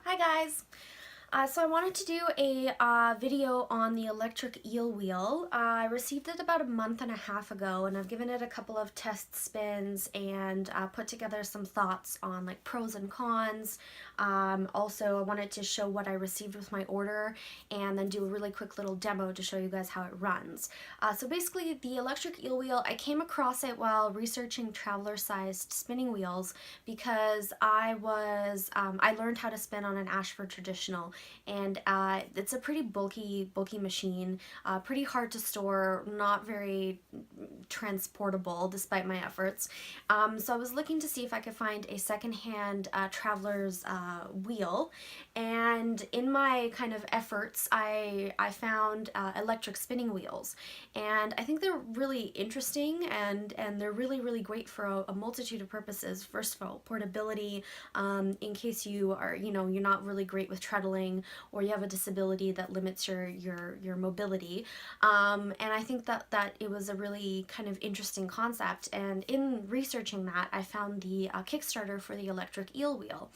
Hi guys! So I wanted to do a video on the electric eel wheel. I received it about a month and a half ago, and I've given it a couple of test spins and put together some thoughts on like pros and cons. Also, I wanted to show what I received with my order and then do a really quick little demo to show you guys how it runs. So basically the electric eel wheel, I came across it while researching traveler-sized spinning wheels because I learned how to spin on an Ashford traditional, and it's a pretty bulky machine, pretty hard to store, not very transportable despite my efforts. So I was looking to see if I could find a secondhand traveler's wheel, and in my kind of efforts I found electric spinning wheels, and I think they're really interesting and they're really great for a multitude of purposes. First of all, portability, in case you are, you're not really great with treadling or you have a disability that limits your mobility. And I think that it was a really kind of interesting concept, and in researching that I found the Kickstarter for the electric eel wheel.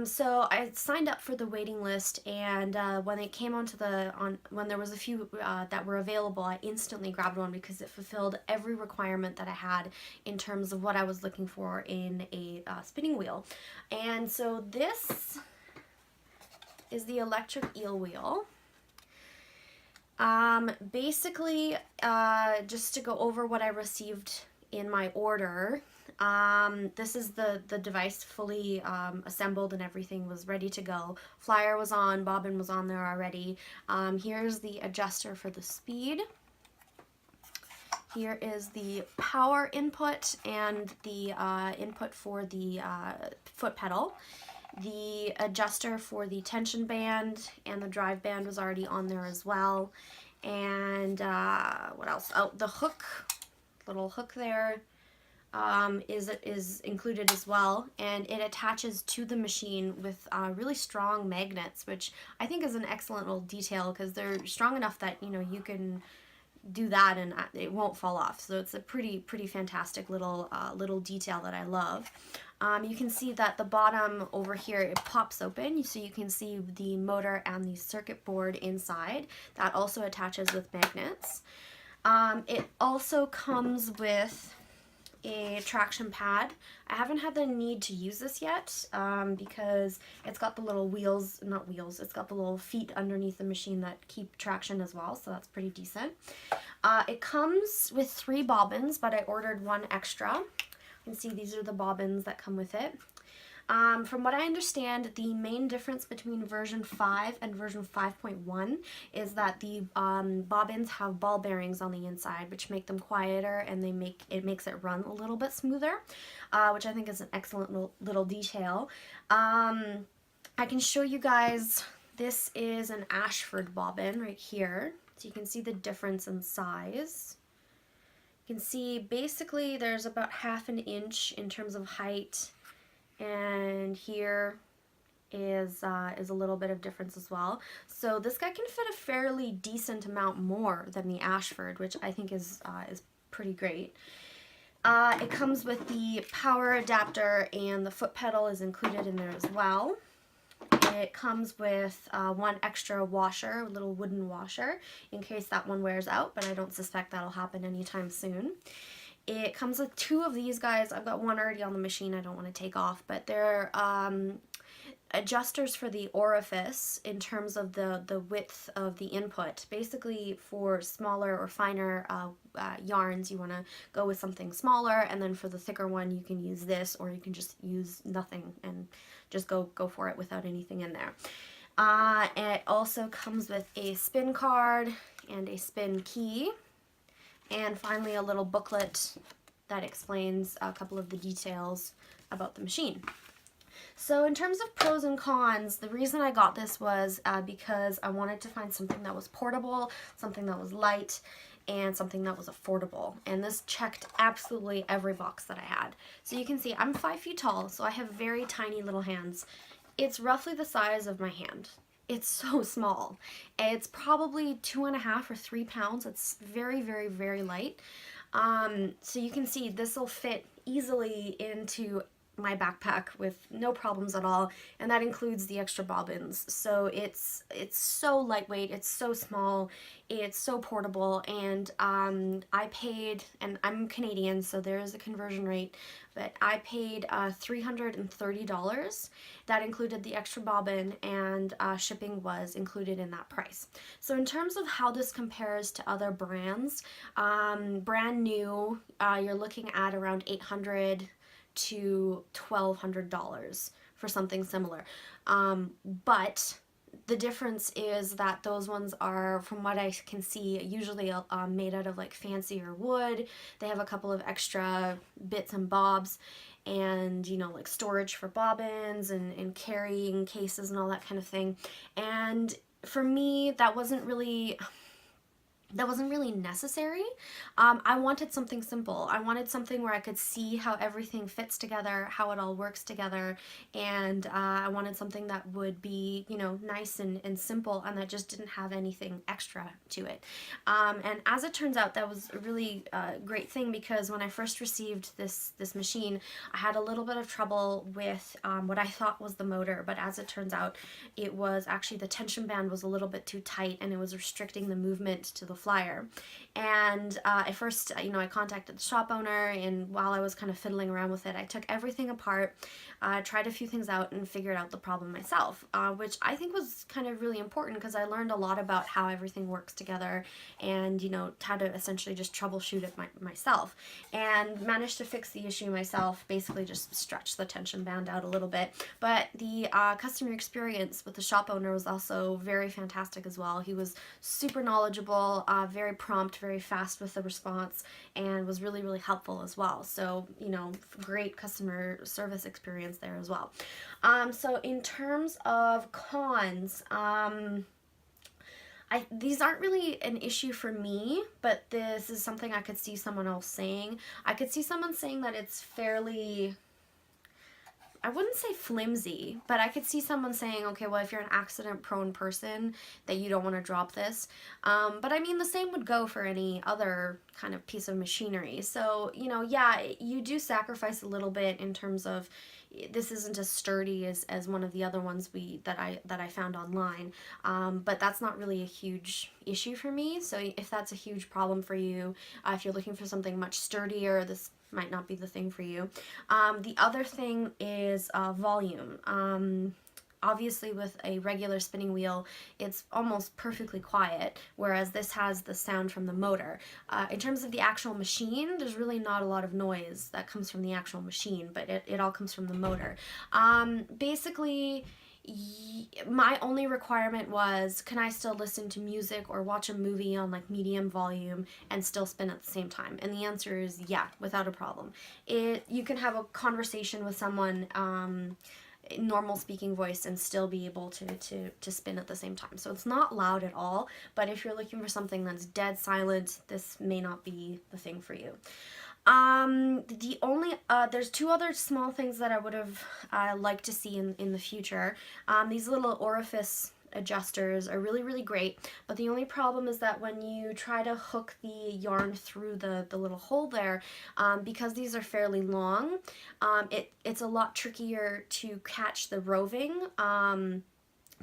So I signed up for the waiting list, and when it came when there was a few that were available, I instantly grabbed one because it fulfilled every requirement that I had in terms of what I was looking for in a spinning wheel. And so this is the electric eel wheel. Basically, just to go over what I received in my order, this is the device fully assembled and everything was ready to go. Flyer was on, bobbin was on there already. Here's the adjuster for the speed. Here is the power input and the input for the foot pedal. The adjuster for the tension band and the drive band was already on there as well. And what else? Oh, the hook, little hook there, is included as well, and it attaches to the machine with really strong magnets, which I think is an excellent little detail because they're strong enough that you can do that and it won't fall off. So it's a pretty fantastic little detail that I love. You can see that the bottom over here, it pops open, so you can see the motor and the circuit board inside. That also attaches with magnets. It also comes with a traction pad. I haven't had the need to use this yet because it's got the little it's got the little feet underneath the machine that keep traction as well, so that's pretty decent. It comes with 3 bobbins, but I ordered 1 extra. You can see these are the bobbins that come with it. From what I understand, the main difference between version 5 and version 5.1 is that the bobbins have ball bearings on the inside, which make them quieter, and it makes it run a little bit smoother, which I think is an excellent little detail. I can show you guys, this is an Ashford bobbin right here, so you can see the difference in size. You can see basically there's about ½ an inch in terms of height, and here is a little bit of difference as well. So this guy can fit a fairly decent amount more than the Ashford, which I think is pretty great. It comes with the power adapter, and the foot pedal is included in there as well. It comes with 1 extra washer, a little wooden washer, in case that one wears out, but I don't suspect that'll happen anytime soon. It comes with 2 of these guys. I've got one already on the machine I don't want to take off, but they're adjusters for the orifice in terms of the width of the input. Basically, for smaller or finer yarns, you want to go with something smaller, and then for the thicker one you can use this, or you can just use nothing and just go for it without anything in there. It also comes with a spin card and a spin key, and finally a little booklet that explains a couple of the details about the machine. So in terms of pros and cons, the reason I got this was because I wanted to find something that was portable, something that was light, and something that was affordable. And this checked absolutely every box that I had. So you can see I'm 5 feet tall, so I have very tiny little hands. It's roughly the size of my hand. It's so small. It's probably 2.5 or 3 pounds. It's very light. So you can see this will fit easily into my backpack with no problems at all, and that includes the extra bobbins. So it's so lightweight, it's so small, it's so portable, and I paid, and I'm Canadian, so there is a conversion rate, but I paid $330. That included the extra bobbin, and shipping was included in that price. So in terms of how this compares to other brands, brand new, you're looking at around $800 to $1,200 for something similar. But the difference is that those ones are, from what I can see, usually made out of like fancier wood. They have a couple of extra bits and bobs, and like storage for bobbins and carrying cases and all that kind of thing. And for me, that wasn't really necessary. I wanted something simple. I wanted something where I could see how everything fits together, how it all works together, and I wanted something that would be, nice and simple, and that just didn't have anything extra to it. And as it turns out, that was a really great thing, because when I first received this machine, I had a little bit of trouble with what I thought was the motor, but as it turns out, it was actually the tension band was a little bit too tight, and it was restricting the movement to the flyer. And at first, I contacted the shop owner, and while I was kind of fiddling around with it, I took everything apart, tried a few things out, and figured out the problem myself, which I think was kind of really important, because I learned a lot about how everything works together, and how to essentially just troubleshoot it myself, and managed to fix the issue myself. Basically just stretch the tension band out a little bit. But the customer experience with the shop owner was also very fantastic as well. He was super knowledgeable, very prompt, very fast with the response, and was really, really helpful as well. So, great customer service experience there as well. So in terms of cons, these aren't really an issue for me, but this is something I could see someone else saying. I could see someone saying that it's fairly, I wouldn't say flimsy, but I could see someone saying, okay, well, if you're an accident-prone person, that you don't want to drop this. But I mean, the same would go for any other kind of piece of machinery. So, yeah, you do sacrifice a little bit in terms of, this isn't as sturdy as one of the other ones that I found online, but that's not really a huge issue for me. So if that's a huge problem for you, if you're looking for something much sturdier, this might not be the thing for you. The other thing is volume. Obviously, with a regular spinning wheel, it's almost perfectly quiet, whereas this has the sound from the motor. In terms of the actual machine, there's really not a lot of noise that comes from the actual machine, but it all comes from the motor. Basically, my only requirement was, can I still listen to music or watch a movie on like medium volume and still spin at the same time? And the answer is yeah, without a problem. You can have a conversation with someone, normal speaking voice, and still be able to spin at the same time. So it's not loud at all, but if you're looking for something that's dead silent, this may not be the thing for you. There's two other small things that I would have liked to see in the future. These little orifice adjusters are really, really great, but the only problem is that when you try to hook the yarn through the little hole there, because these are fairly long, it's a lot trickier to catch the roving,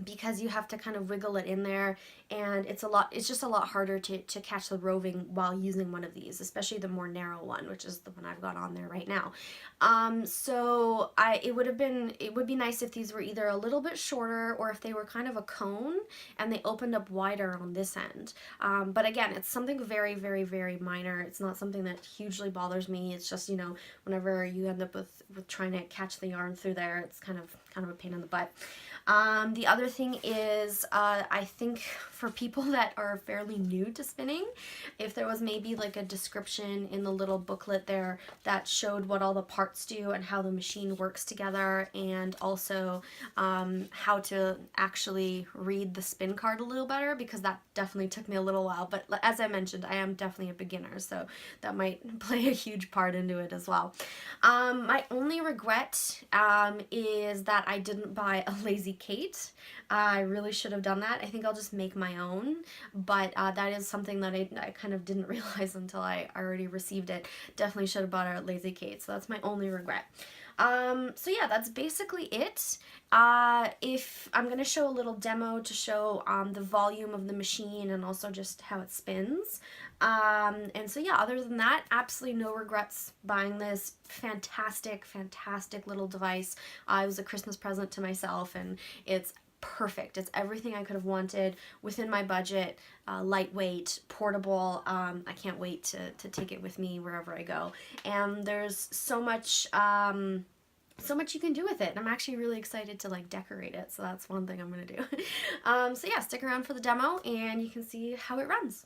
because you have to kind of wiggle it in there, and it's just a lot harder to catch the roving while using one of these, especially the more narrow one, which is the one I've got on there right now. So it would be nice if these were either a little bit shorter, or if they were kind of a cone and they opened up wider on this end. But again, it's something very, very, very minor. It's not something that hugely bothers me. It's just, whenever you end up with trying to catch the yarn through there, it's kind of a pain in the butt. The other thing is, I think for people that are fairly new to spinning, if there was maybe like a description in the little booklet there that showed what all the parts do and how the machine works together, and also how to actually read the spin card a little better, because that definitely took me a little while. But as I mentioned, I am definitely a beginner, so that might play a huge part into it as well. My only regret is that I didn't buy a Lazy Kate. I really should have done that. I think I'll just make my own, but that is something that I kind of didn't realize until I already received it. Definitely should have bought a Lazy Kate, so that's my only regret. So yeah, that's basically it. If I'm going to show a little demo to show the volume of the machine and also just how it spins. And so yeah, other than that, absolutely no regrets buying this fantastic, fantastic little device. It was a Christmas present to myself, and it's perfect. It's everything I could have wanted within my budget, lightweight, portable. I can't wait to take it with me wherever I go. And there's so much you can do with it. And I'm actually really excited to like decorate it. So that's one thing I'm going to do. So yeah, stick around for the demo and you can see how it runs.